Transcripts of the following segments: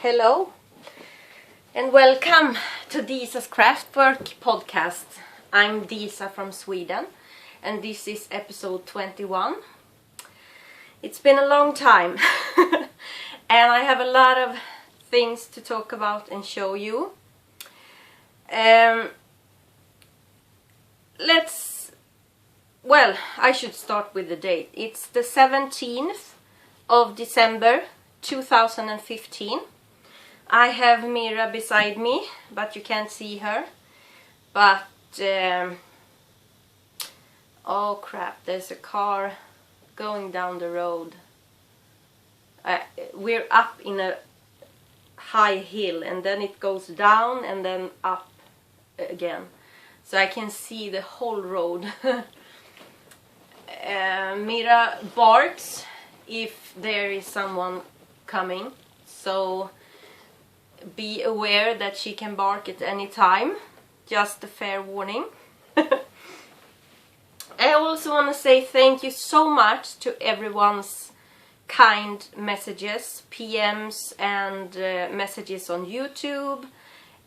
Hello and welcome to Disas Craftwork Podcast. I'm Disa from Sweden and this is episode 21. It's been a long time and I have a lot of things to talk about and show you. I should start with the date. It's the 17th of December 2015. I have Mira beside me, but you can't see her. But, oh crap, there's a car going down the road. We're up in a high hill and then it goes down and then up again. So I can see the whole road. Mira barks if there is someone coming. So be aware that she can bark at any time. Just a fair warning. I also want to say thank you so much to everyone's kind messages, PMs and messages on YouTube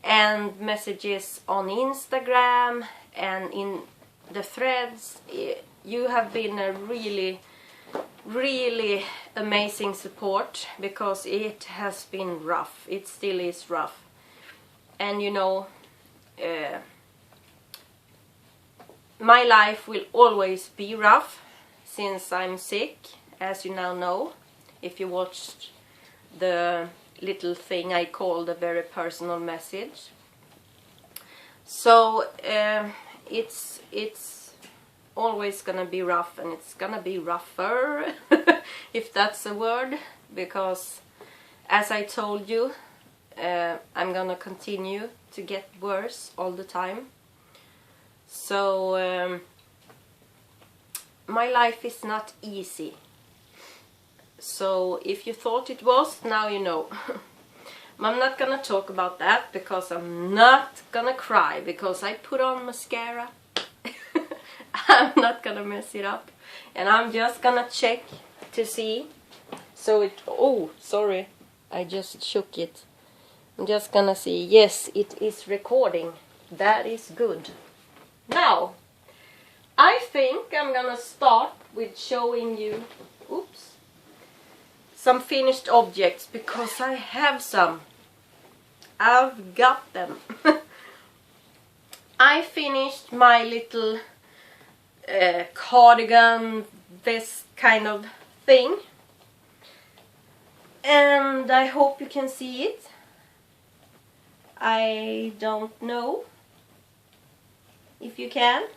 and messages on Instagram and in the threads. You have been a really amazing support because it has been rough. It still is rough. And you know, my life will always be rough since I'm sick, as you now know, if you watched the little thing I called a very personal message. So it's always gonna be rough, and it's gonna be rougher if that's a word, because as I told you, I'm gonna continue to get worse all the time. So my life is not easy. So if you thought it was, now you know. I'm not gonna talk about that because I'm not gonna cry because I put on mascara. I'm not gonna mess it up, and I'm just gonna check to see. So it, oh sorry, I just shook it. I'm just gonna see, yes, it is recording. That is good. Now I think I'm gonna start with showing you some finished objects, because I have some. I've got them. I finished my little cardigan vest kind of thing, and I hope you can see it. I don't know if you can,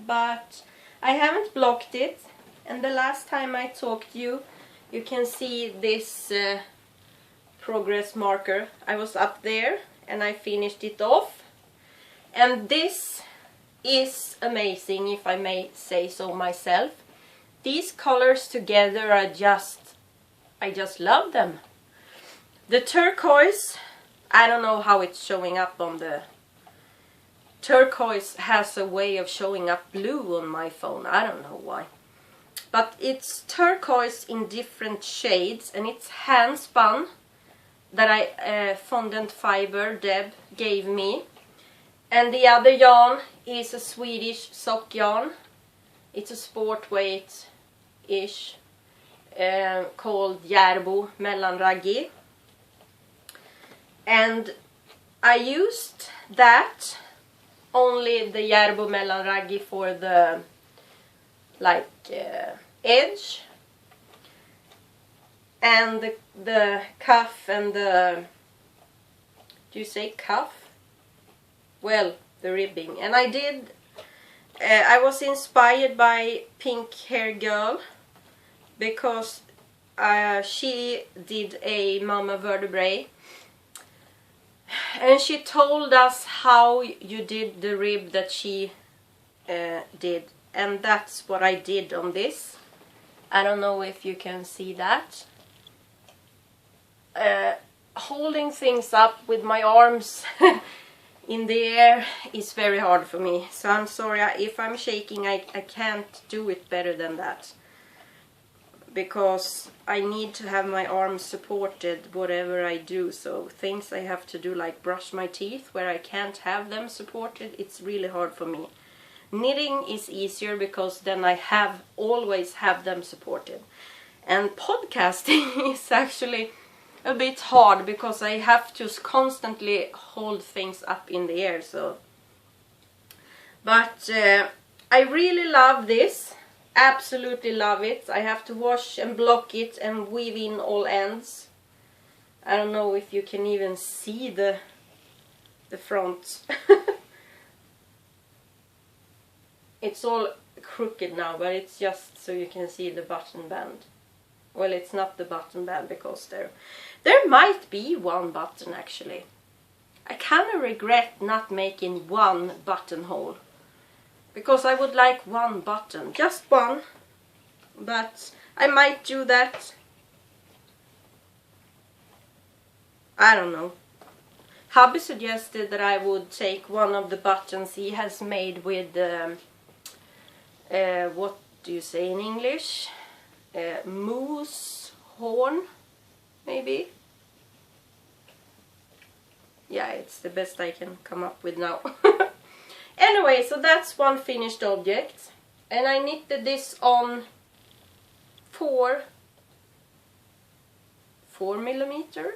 but I haven't blocked it, and the last time I talked to you, you can see this progress marker. I was up there and I finished it off, and this is amazing, if I may say so myself. These colors together are I just love them. The turquoise, I don't know how it's showing up on the... Turquoise has a way of showing up blue on my phone, I don't know why. But it's turquoise in different shades, and it's hand spun that fondant fiber Deb gave me. And the other yarn is a Swedish sock yarn. It's a sport weight-ish called Järbo mellanraggi. And I used that, only the Järbo mellanraggi, for the edge. And the cuff and the... Do you say cuff? Well, the ribbing. And I did, I was inspired by Pink Hair Girl, because she did a Mama Vertebrae, and she told us how you did the rib that she did, and that's what I did on this. I don't know if you can see that. Holding things up with my arms in the air is very hard for me, so I'm sorry if I'm shaking. I can't do it better than that. because I need to have my arms supported whatever I do. So things I have to do, like brush my teeth, where I can't have them supported, it's really hard for me. Knitting is easier because then I always have them supported. And podcasting is actually a bit hard because I have to constantly hold things up in the air. So, but I really love this. Absolutely love it. I have to wash and block it and weave in all ends. I don't know if you can even see the front. It's all crooked now, but it's just so you can see the button band. Well, it's not the button band because there might be one button actually. I kind of regret not making one buttonhole, because I would like one button, just one, but I might do that. I don't know. Hubby suggested that I would take one of the buttons he has made with what do you say in English? Moose horn, maybe? Yeah, it's the best I can come up with now. Anyway, so that's one finished object. And I knitted this on 4 millimeter,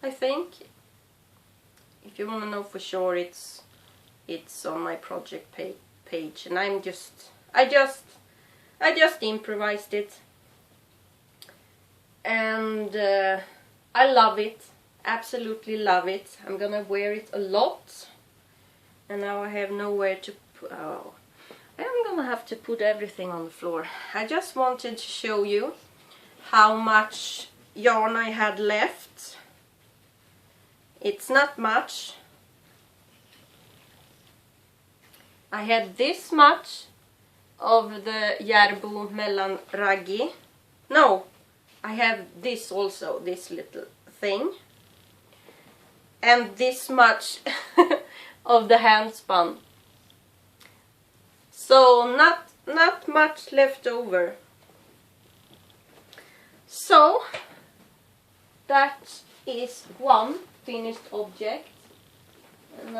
I think. If you want to know for sure, it's on my project page. And I just improvised it. And I love it. Absolutely love it. I'm gonna wear it a lot. And now I have nowhere to put. Oh, I'm gonna have to put everything on the floor. I just wanted to show you how much yarn I had left. It's not much. I had this much of the Järbo mellanraggi. No, I have this also, this little thing. And this much of the handspun. So not much left over. So that is one finished object. And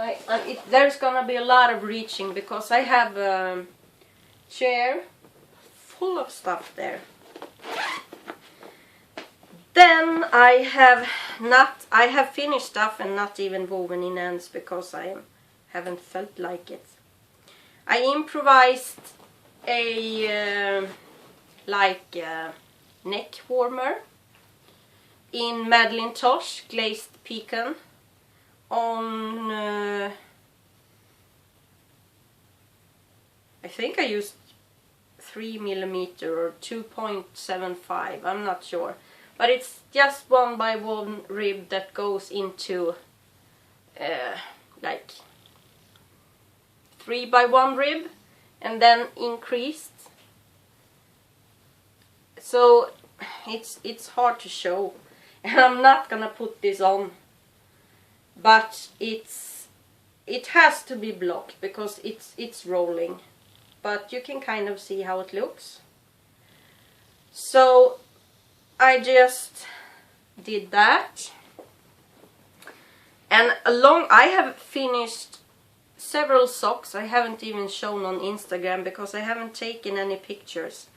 there's gonna be a lot of reaching because I have a chair full of stuff there. Then I have finished stuff and not even woven in ends because I haven't felt like it. I improvised a neck warmer in Madeline Tosh glazed pecan on I think I used 3 millimeter or 2.75, I'm not sure. But it's just 1x1 rib that goes into like 3x1 rib and then increased. So it's hard to show, and I'm not gonna put this on, but it has to be blocked because it's rolling, but you can kind of see how it looks. So I just did that, and I have finished several socks. I haven't even shown on Instagram because I haven't taken any pictures,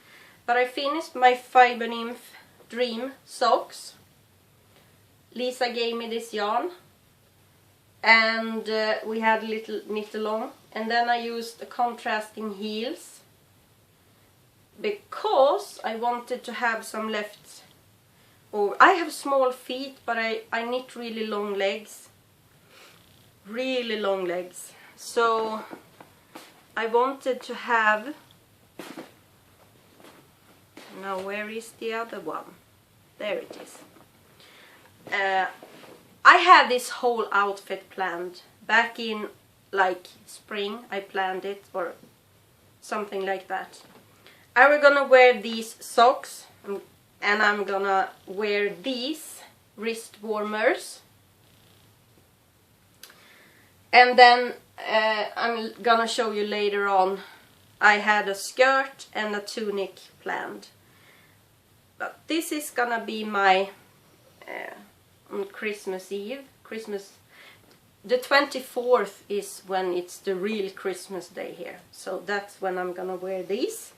but I finished my Fiber Nymph Dream socks. Lisa gave me this yarn, and we had a little knit along, and then I used the contrasting heels because I wanted to have some left. Oh, I have small feet, but I knit really long legs. Really long legs. So I wanted to have... Now where is the other one? There it is. I had this whole outfit planned. Back in like spring I planned it, or something like that. I was gonna wear these socks. And I'm gonna wear these wrist warmers. And then I'm gonna show you later on, I had a skirt and a tunic planned. But this is gonna be my on Christmas Eve. The 24th is when it's the real Christmas day here. So that's when I'm gonna wear these.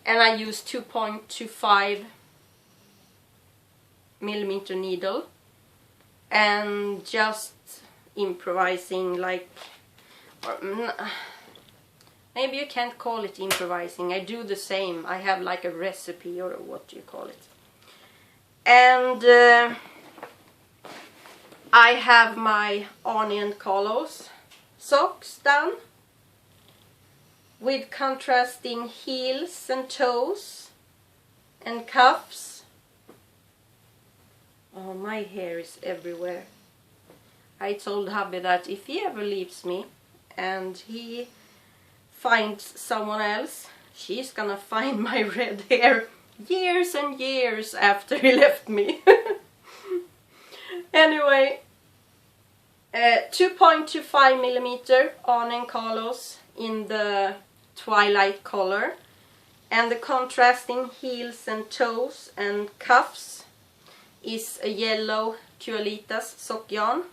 And I use 2.25 millimeter needle. And just improvising like... maybe you can't call it improvising. I do the same. I have like a recipe, or what do you call it. And I have my Arnie and Carlos socks done with contrasting heels and toes and cuffs. Oh, my hair is everywhere. I told hubby that if he ever leaves me and he finds someone else, she's gonna find my red hair years and years after he left me. Anyway, 2.25 millimeter Arnie and Carlos in the twilight color, and the contrasting heels and toes and cuffs is a yellow Kualitas sock yarn,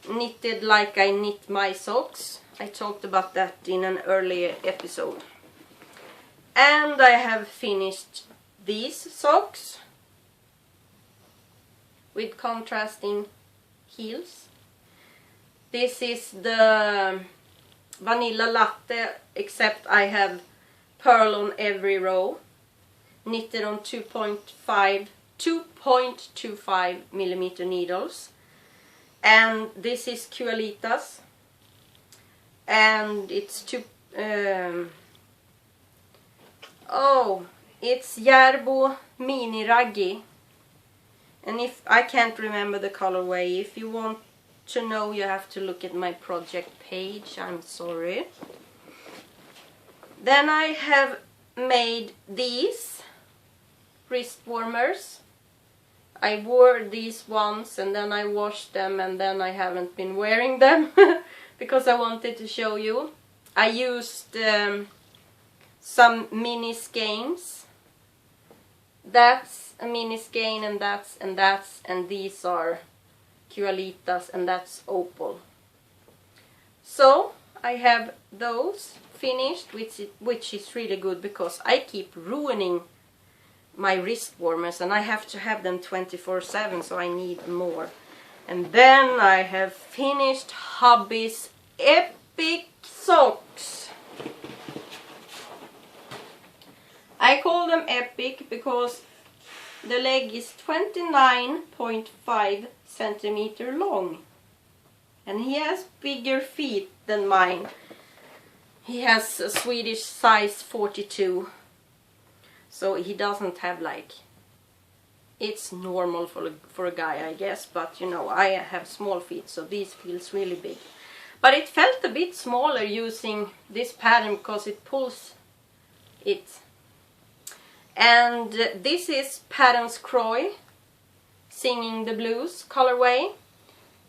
knitted like I knit my socks. I talked about that in an earlier episode. And I have finished these socks with contrasting heels. This is the vanilla latte, except I have pearl on every row, knitted on 2.25 millimeter needles. And this is Kualitas, and it's it's Järbo Mini Raggi. And if I can't remember the colorway, if you want to know, you have to look at my project page. I'm sorry. Then I have made these wrist warmers. I wore these once and then I washed them, and then I haven't been wearing them because I wanted to show you. I used some mini skeins. That's a mini skein, and that's, and these are Kualitas, and that's opal. So I have those finished, which is really good because I keep ruining my wrist warmers and I have to have them 24/7, so I need more. And then I have finished hubby's epic socks. I call them epic because the leg is 29.5 centimeter long. And he has bigger feet than mine. He has a Swedish size 42. So he doesn't have like... It's normal for a guy, I guess. But you know, I have small feet, so these feels really big. But it felt a bit smaller using this pattern because it pulls it. And this is Patterns Croy, Singing the Blues colorway.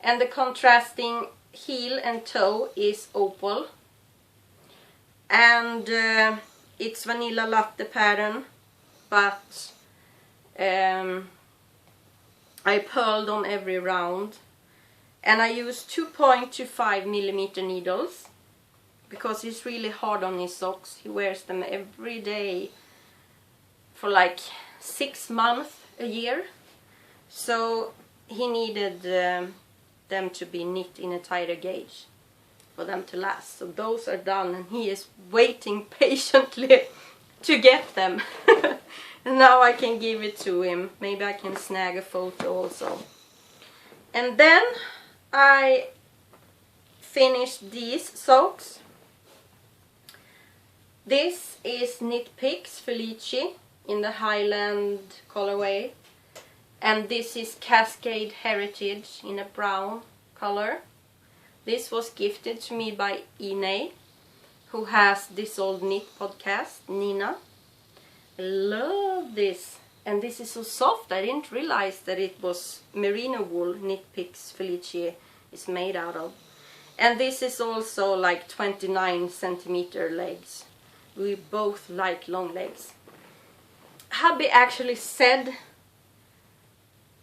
And the contrasting heel and toe is opal. And it's vanilla latte pattern, but I pearled on every round. And I used 2.25 millimeter needles because it's really hard on his socks. He wears them every day for like 6 months, a year. So he needed them to be knit in a tighter gauge for them to last. So those are done, and he is waiting patiently to get them. And now I can give it to him. Maybe I can snag a photo also. And then I finished these socks. This is Knit Picks Felici in the Highland colorway. And this is Cascade Heritage in a brown color. This was gifted to me by Ine, who has This Old Knit podcast, Nina. I love this. And this is so soft. I didn't realize that it was merino wool Knit Picks Felici is made out of. And this is also like 29 centimeter legs. We both like long legs. hubby actually said,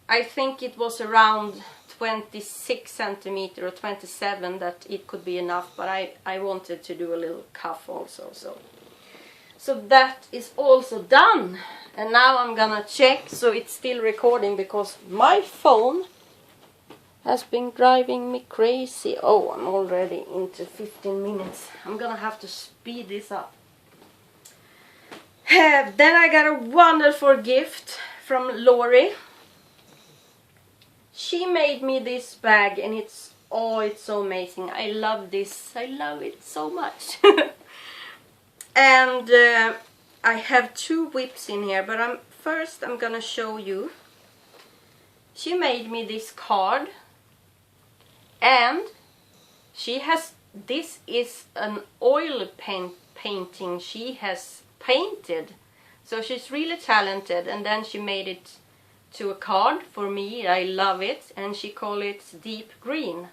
I think it was around 26 centimeter or 27 that it could be enough, but I wanted to do a little cuff also, so that is also done. And now I'm gonna check so it's still recording, because my phone has been driving me crazy. Oh, I'm already into 15 minutes. I'm gonna have to speed this up. Then I got a wonderful gift from Lori. She made me this bag, and it's so amazing. I love this. I love it so much. And I have 2 whips in here, but first I'm gonna show you. She made me this card, and this is an oil painting she has painted. So she's really talented, and then she made it to a card for me. I love it, and she called it deep green.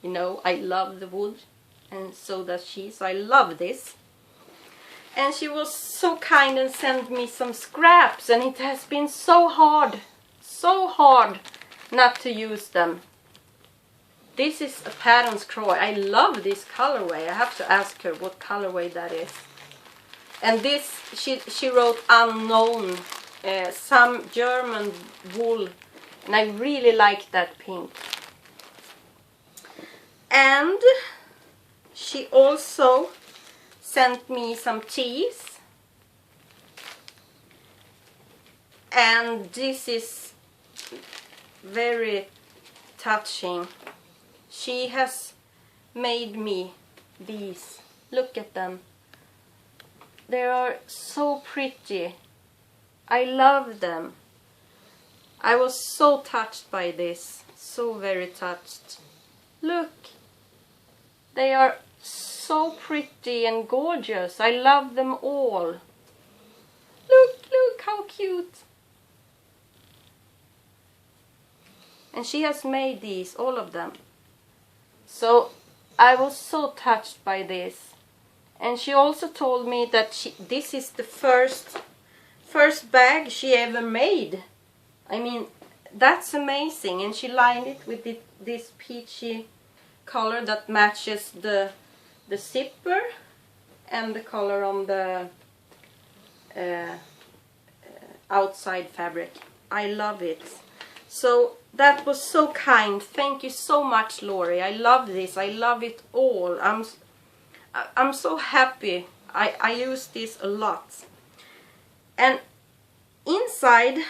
You know, I love the wood, and so does she, so I love this. And she was so kind and sent me some scraps, and it has been so hard not to use them. This is a pattern's croy. I love this colorway. I have to ask her what colorway that is. And this, she wrote unknown, some German wool, and I really like that pink. And she also sent me some teas, and this is very touching. She has made me these. Look at them. They are so pretty. I love them. I was so touched by this. So very touched. Look. They are so pretty and gorgeous. I love them all. Look how cute. And she has made these, all of them. So I was so touched by this. And she also told me that this is the first bag she ever made. I mean, that's amazing. And she lined it with this peachy color that matches the zipper and the color on the outside fabric. I love it. So that was so kind. Thank you so much, Lori. I love this. I love it all. I'm so happy. I use this a lot. And inside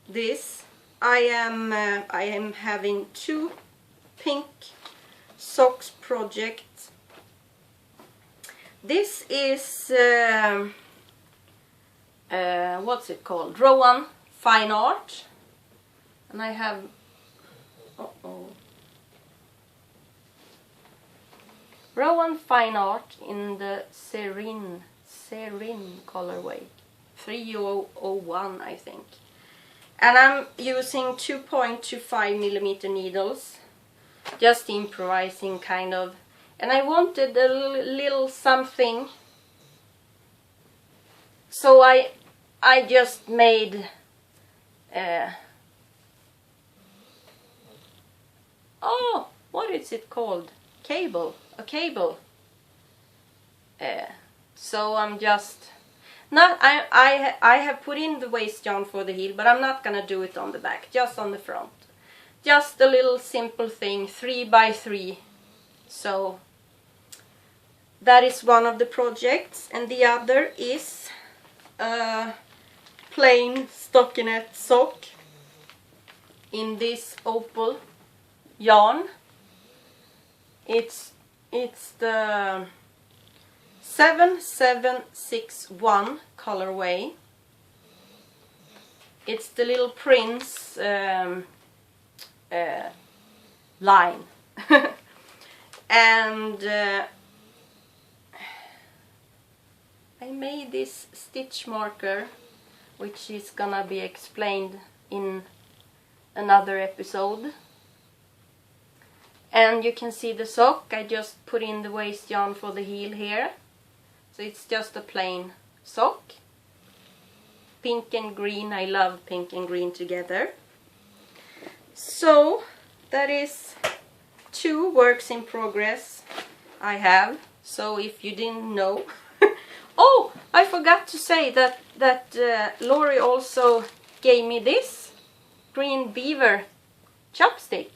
this, I am having 2 pink socks projects. This is what's it called? Rowan Fine Art, and I have Rowan Fine Art in the Serene colorway, 3001 I think. And I'm using 2.25 millimeter needles, just improvising kind of. And I wanted a little something, so I just made what is it called? A cable. So I'm just I have put in the waist yarn for the heel, but I'm not gonna do it on the back, just on the front. Just a little simple thing, 3 by 3. So that is one of the projects, and the other is a plain stockinette sock in this opal yarn. It's the 7761 colorway. It's the little Prince line. And I made this stitch marker, which is gonna be explained in another episode. And you can see the sock. I just put in the waist yarn for the heel here. So it's just a plain sock. pink and green. I love pink and green together. So that is 2 works in progress I have. So if you didn't know. Oh, I forgot to say that Lori also gave me this green beaver chopstick.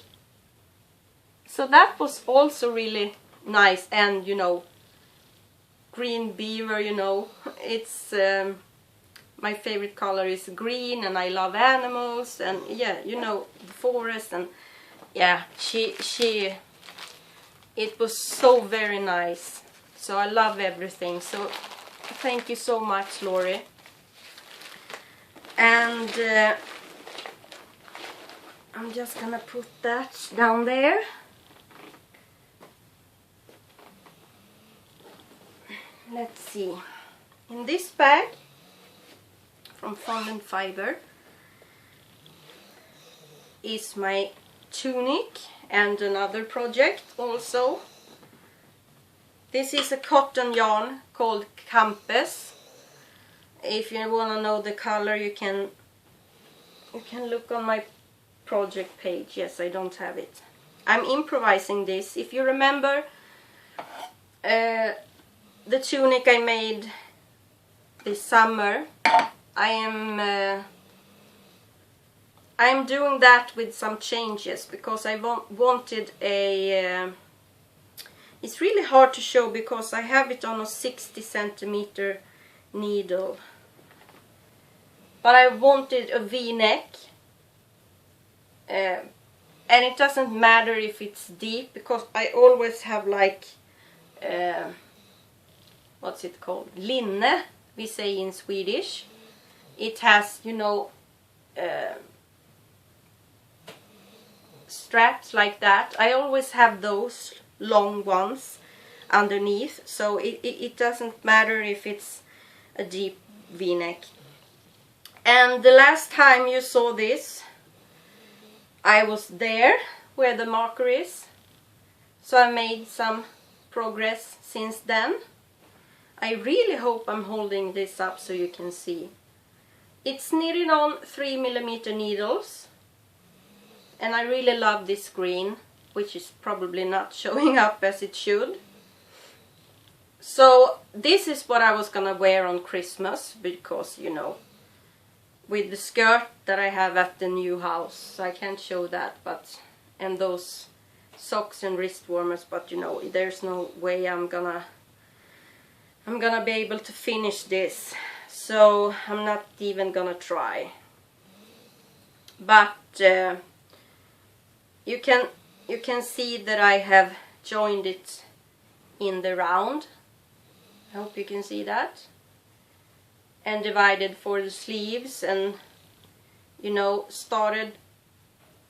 So that was also really nice. And you know, green beaver, you know, it's my favorite color is green, and I love animals, and yeah, you know, the forest, and yeah, it was so very nice. So I love everything. So thank you so much, Lori. And I'm just gonna put that down there. Let's see. In this bag from Fondant Fiber is my tunic and another project also. This is a cotton yarn called Campus. If you want to know the color, you can look on my project page. Yes, I don't have it. I'm improvising this. If you remember the tunic I made this summer, I'm doing that with some changes because I wanted a it's really hard to show because I have it on a 60 centimeter needle, but I wanted a V-neck, and it doesn't matter if it's deep because I always have like what's it called, linne, we say in Swedish. It has, you know, straps like that. I always have those long ones underneath, so it doesn't matter if it's a deep V-neck. And the last time you saw this, I was there where the marker is, so I made some progress since then. I really hope I'm holding this up so you can see. It's knitted on 3mm needles, and I really love this green, which is probably not showing up as it should. So this is what I was gonna wear on Christmas because, you know, with the skirt that I have at the new house, I can't show that, but and those socks and wrist warmers, but you know, there's no way I'm gonna be able to finish this, so I'm not even gonna try. But you can see that I have joined it in the round. I hope you can see that. And divided for the sleeves, and you know, started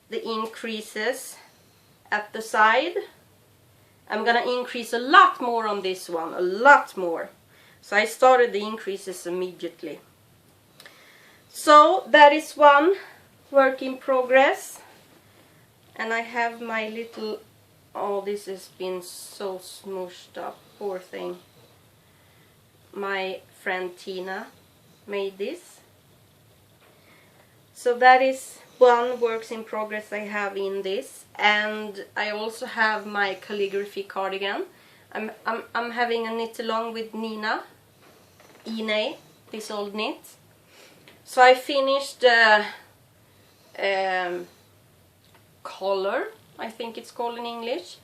the increases at the side. I'm gonna increase a lot more on this one, a lot more. So I started the increases immediately. So that is one work in progress. And I have my little, oh, this has been so smooshed up, poor thing. My friend Tina made this. So that is one works in progress I have in this. And I also have my calligraphy cardigan. I'm having a knit along with Nina, Ine, this old knit. So I finished the collar, I think it's called in English,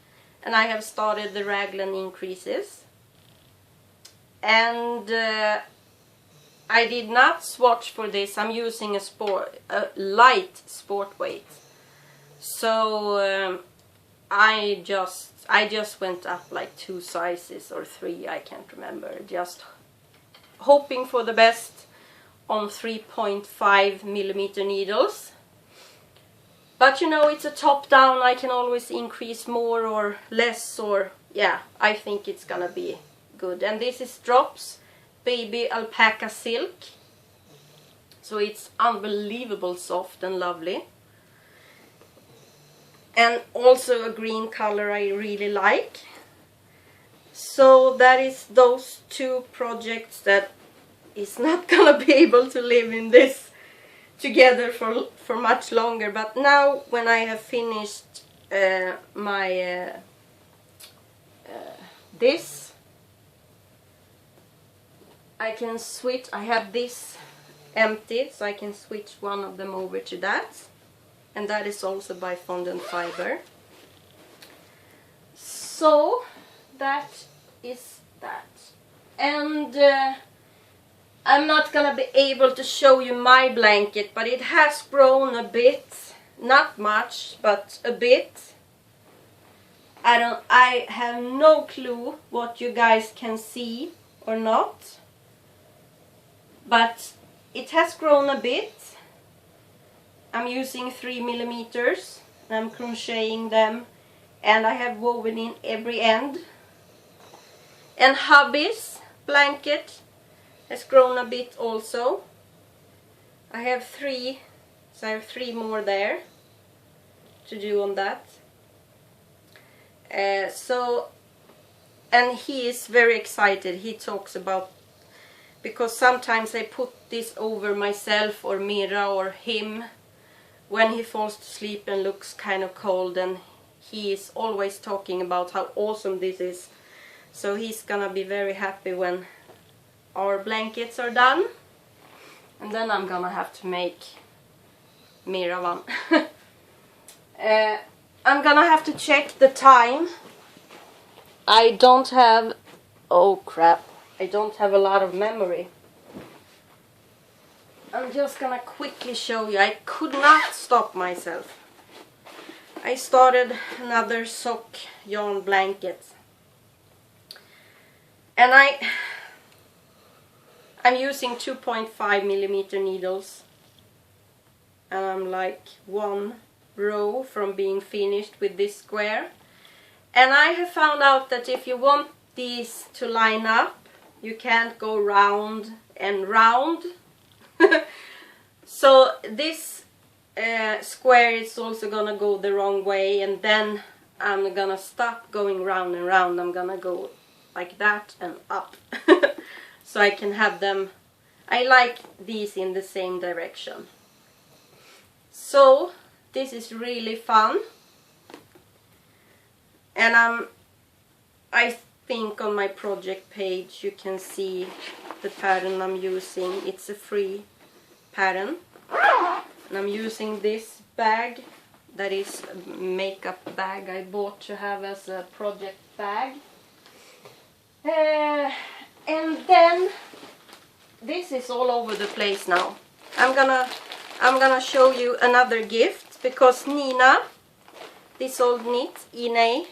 and I have started the raglan increases. And I did not swatch for this. I'm using a light sport weight. So I just went up like 2 sizes or 3, I can't remember. Just hoping for the best on 3.5mm needles. But you know, it's a top down. I can always increase more or less, or yeah, I think it's gonna be good. And this is Drops Baby Alpaca Silk. So it's unbelievable soft and lovely. And also a green color I really like. So that is those 2 projects that is not gonna be able to live in this together for much longer. But now when I have finished my this, I can switch. I have this empty, so I can switch one of them over to that, and that is also by fondant fiber. So that is that. And I'm not gonna be able to show you my blanket, but it has grown a bit, not much, but a bit. I have no clue what you guys can see or not, but it has grown a bit. I'm using 3mm, and I'm crocheting them, and I have woven in every end. And hubby's blanket has grown a bit also. I have 3, so I have 3 more there to do on that. And he is very excited. He talks about, because sometimes I put this over myself or Mira or him when he falls to sleep and looks kind of cold, and he is always talking about how awesome this is. So he's gonna be very happy when our blankets are done, and then I'm gonna have to make Mira one. I'm gonna have to check the time. I don't have, oh crap, I don't have a lot of memory. I'm just gonna quickly show you. I could not stop myself. I started another sock yarn blanket, and I'm using 2.5mm needles, and I'm like 1 row from being finished with this square. And I have found out that if you want these to line up, you can't go round and round. So this square is also gonna go the wrong way, and then I'm gonna stop going round and round. I'm gonna go like that and up. So I can have them, I like these in the same direction. So this is really fun. And I think on my project page you can see the pattern I'm using. It's a free pattern. And I'm using this bag, that is a makeup bag I bought to have as a project bag. And then this is all over the place now. I'm gonna show you another gift, because Nina, this old knit, Ine,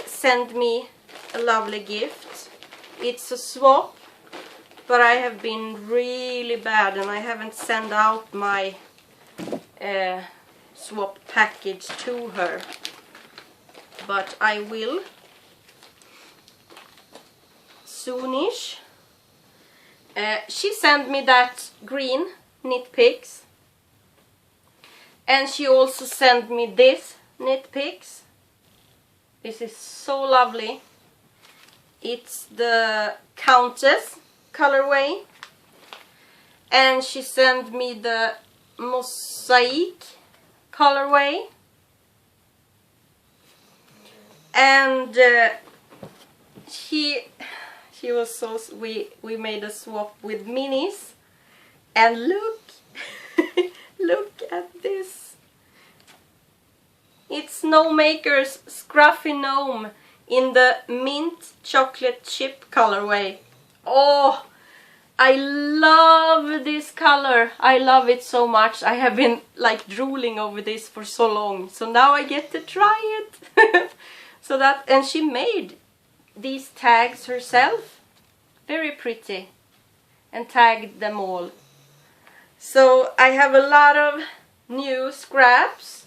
sent me a lovely gift. It's a swap, but I have been really bad and I haven't sent out my swap package to her, but I will soonish. She sent me that green knit picks, and she also sent me this knit picks. This is so lovely. It's the Countess colorway, and she sent me the Mosaic colorway, and she was so, we made a swap with minis, and look look at this. It's Snowmaker's Scruffy Gnome in the mint chocolate chip colorway. Oh, I love this color. I love it so much. I have been like drooling over this for so long. So now I get to try it. So that, and she made these tags herself. Very pretty. And tagged them all. So I have a lot of new scraps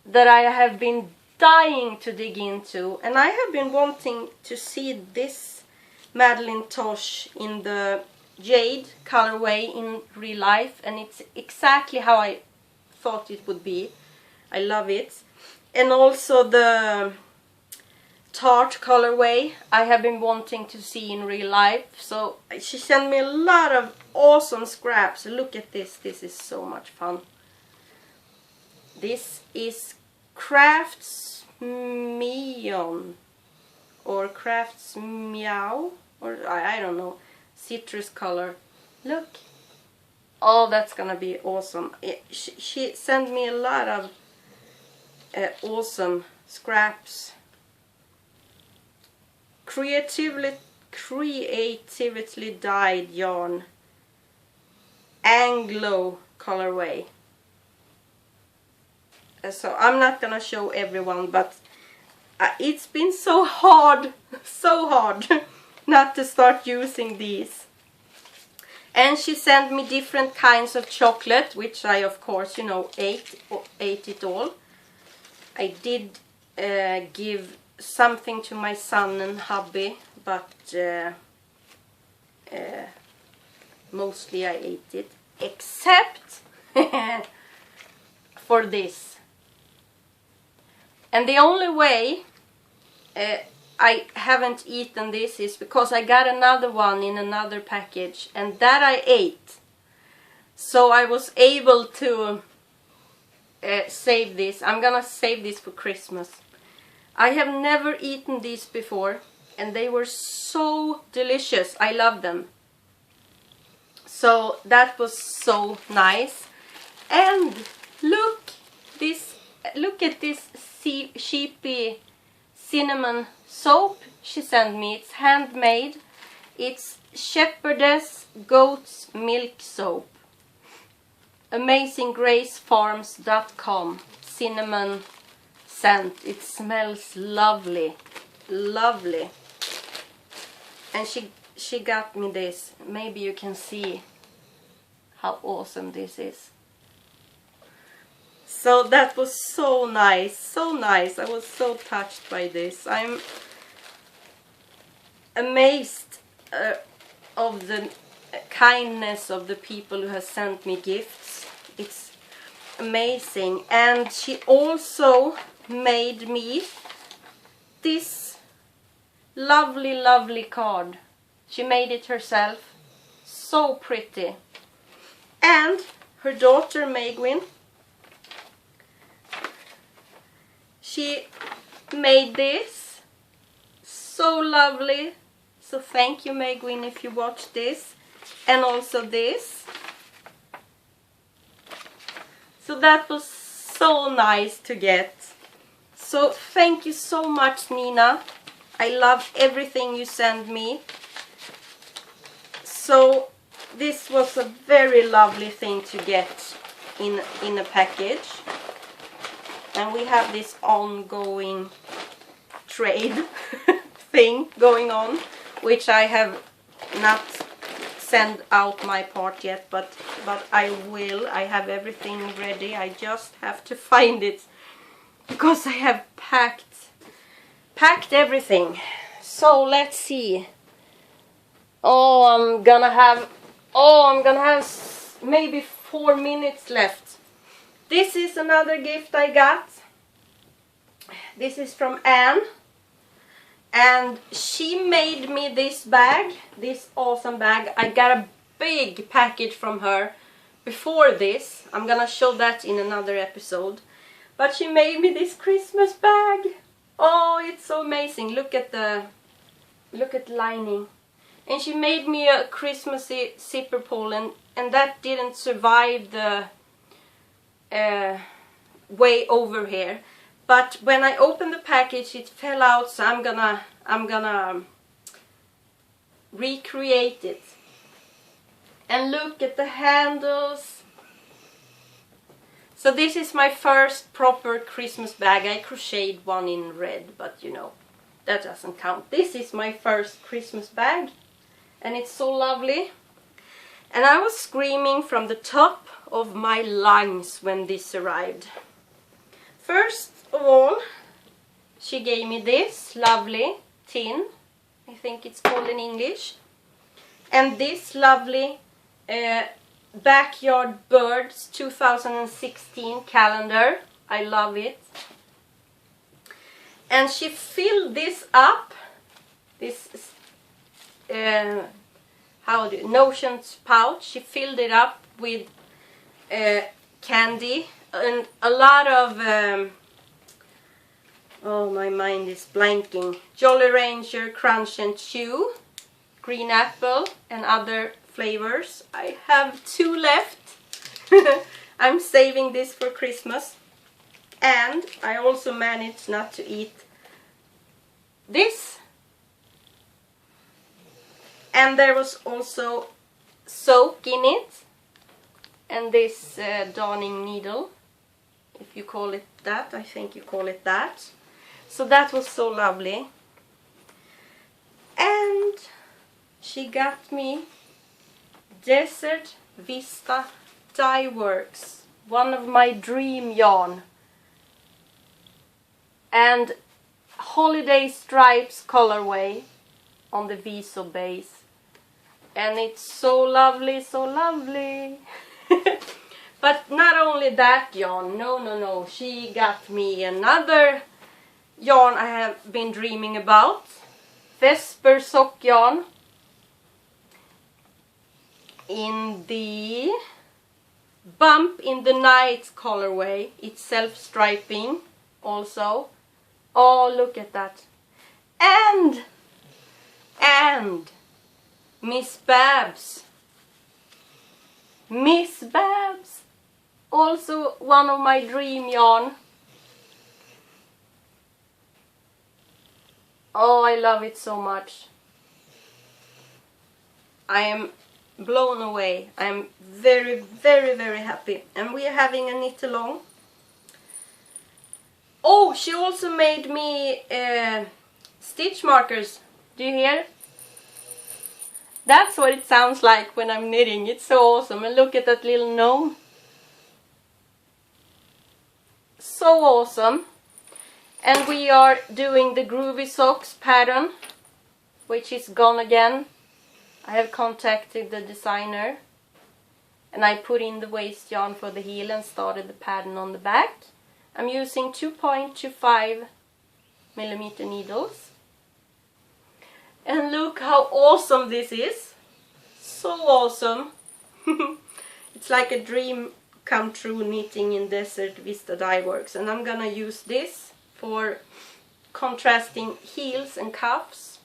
that I have been dying to dig into, and I have been wanting to see this Madeline Tosh in the jade colorway in real life, and it's exactly how I thought it would be. I love it. And also the tart colorway I have been wanting to see in real life. So she sent me a lot of awesome scraps. Look at this. This is so much fun. This is Craftsmeon or Craftsmeow, or I don't know, citrus color. Look. Oh, that's gonna be awesome. She sent me a lot of awesome scraps. Creatively dyed yarn. Anglo colorway. So I'm not gonna show everyone, but it's been so hard not to start using these. And she sent me different kinds of chocolate, which I of course, you know, ate it all. I did give something to my son and hubby, but mostly I ate it, except for this. And the only way I haven't eaten this is because I got another one in another package, and that I ate. So I was able to save this. I'm gonna save this for Christmas. I have never eaten these before, and they were so delicious. I love them. So that was so nice. And look at this sheepy cinnamon soap she sent me. It's handmade. It's Shepherdess Goat's Milk Soap. AmazingGraceFarms.com. Cinnamon scent. It smells lovely. Lovely. And she got me this. Maybe you can see how awesome this is. So that was so nice, so nice. I was so touched by this. I'm amazed of the kindness of the people who have sent me gifts. It's amazing. And she also made me this lovely, lovely card. She made it herself. So pretty. And her daughter Megwin, she made this. So lovely. So thank you, Megwin, if you watch this. And also this. So that was so nice to get. So thank you so much, Nina. I love everything you send me. So this was a very lovely thing to get in a package. And we have this ongoing trade thing going on, which I have not sent out my part yet, but I will. I have everything ready. I just have to find it because I have packed everything. So let's see. I'm gonna have maybe 4 minutes left. This is another gift I got. This is from Anne. And she made me this bag, this awesome bag. I got a big package from her before this. I'm gonna show that in another episode. But she made me this Christmas bag. Oh, it's so amazing. Look at the lining. And she made me a Christmassy zipper pull, and that didn't survive the way over here. But when I opened the package, it fell out, so I'm gonna recreate it. And look at the handles. So this is my first proper Christmas bag. I crocheted one in red, but you know, that doesn't count. This is my first Christmas bag, and it's so lovely. And I was screaming from the top of my lungs when this arrived. First of all, she gave me this lovely tin, I think it's called in English, and this lovely Backyard Birds 2016 calendar. I love it. And she filled this up, this notions pouch. She filled it up with candy and a lot of oh, my mind is blanking. Jolly Rancher, Crunch and Chew, green apple and other flavors. I have 2 left. I'm saving this for Christmas. And I also managed not to eat this. And there was also soap in it. And this darning needle, if you call it that. I think you call it that. So that was so lovely. And she got me Desert Vista Dye Works, one of my dream yarn. And Holiday Stripes colorway on the Viso base. And it's so lovely, so lovely. But not only that yarn, no. She got me another yarn I have been dreaming about. Vesper sock yarn. In the Bump in the Night colorway. It's self-striping also. Oh, look at that. And Miss Babs. Miss Babs. Also one of my dream yarn. Oh, I love it so much. I am blown away. I'm very, very, very happy. And we are having a knit along. Oh, she also made me stitch markers. Do you hear? That's what it sounds like when I'm knitting. It's so awesome. And look at that little gnome. So awesome. And we are doing the Groovy Socks pattern, which is gone again. I have contacted the designer. And I put in the waste yarn for the heel and started the pattern on the back. I'm using 2.25 millimeter needles. And look how awesome this is. So awesome. It's like a dream come true knitting in Desert Vista Dye Works. And I'm gonna use this for contrasting heels and cuffs.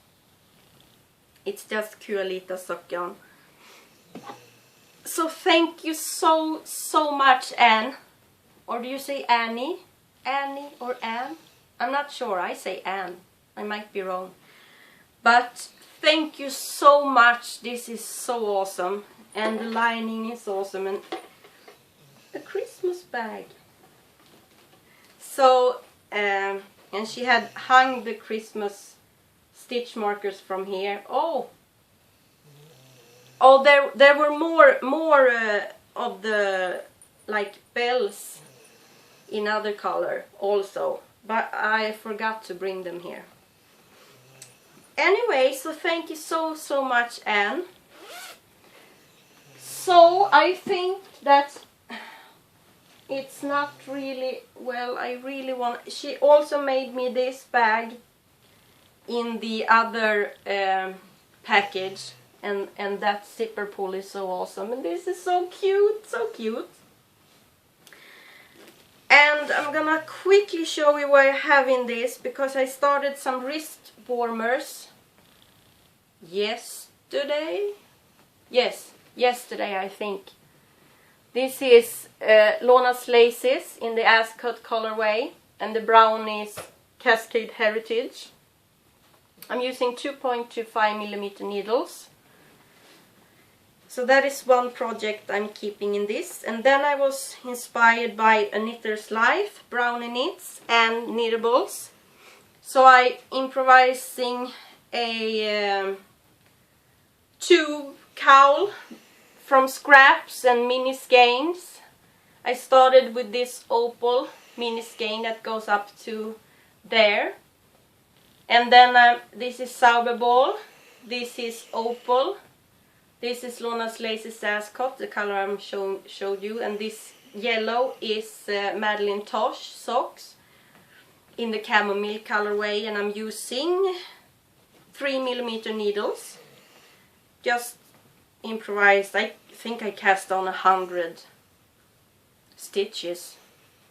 It's just Kualita sock yarn. So thank you so much, Anne. Or do you say Annie? Annie or Anne? I'm not sure. I say Anne. I might be wrong. But thank you so much. This is so awesome. And the lining is awesome. And a Christmas bag. So, and she had hung the Christmas stitch markers from here. Oh, there were more of the like bells in other color also, but I forgot to bring them here. Anyway, so thank you so much, Anne. So I think that it's not really, well, I really want, she also made me this bag in the other package, and that zipper pull is so awesome, and this is so cute, so cute. And I'm gonna quickly show you what I have in this, because I started some wrist warmers yesterday. Yes, yesterday I think. This is Lona's Laces in the Ascot colorway, and the brown is Cascade Heritage. I'm using 2.25 millimeter needles. So that is one project I'm keeping in this. And then I was inspired by A Knitter's Life, Brownie Knits and Knittables. So I improvising a tube cowl from scraps and mini skeins. I started with this opal mini skein that goes up to there. And then this is Sauberball, this is opal. This is Lona's Laces Ascot, the color I showed you, and this yellow is Madeline Tosh socks. in the chamomile colorway, and I'm using 3mm needles. Just improvised. I think I cast on 100 stitches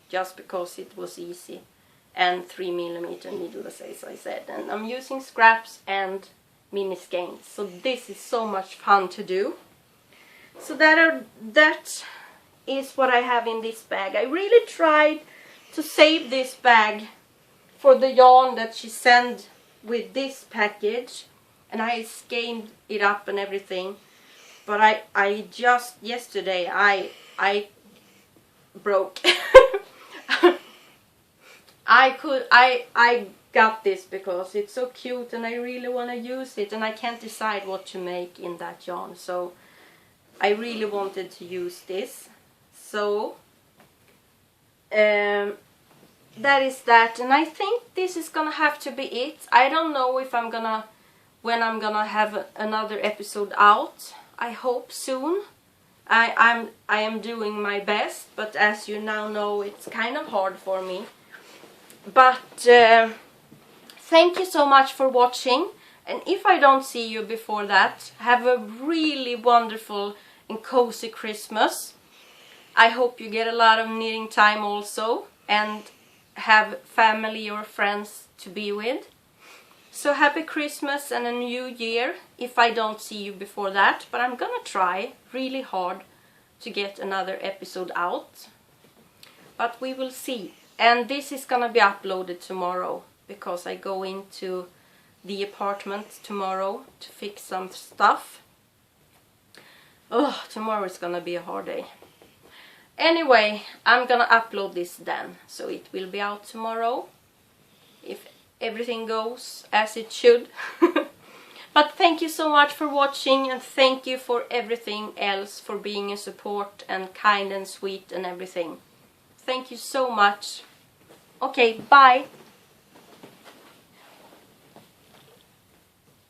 just because it was easy, and 3mm needles, as I said, and I'm using scraps and mini skeins, so this is so much fun to do. So that is what I have in this bag. I really tried to save this bag for the yarn that she sent with this package, and I skeined it up and everything, but I just yesterday I broke. I got this because it's so cute and I really want to use it, and I can't decide what to make in that yarn, so I really wanted to use this. So that is that, and I think this is gonna have to be it. I don't know if when I'm gonna have another episode out. I hope soon. I am doing my best, but as you now know, it's kind of hard for me. But thank you so much for watching, and if I don't see you before that, have a really wonderful and cozy Christmas. I hope you get a lot of knitting time also, and have family or friends to be with. So happy Christmas and a new year if I don't see you before that, but I'm gonna try really hard to get another episode out, but we will see. And this is gonna be uploaded tomorrow because I go into the apartment tomorrow to fix some stuff. Oh, tomorrow is gonna be a hard day. Anyway, I'm gonna upload this then, so it will be out tomorrow if everything goes as it should. But thank you so much for watching, and thank you for everything else, for being a support and kind and sweet and everything. Thank you so much. Okay, bye.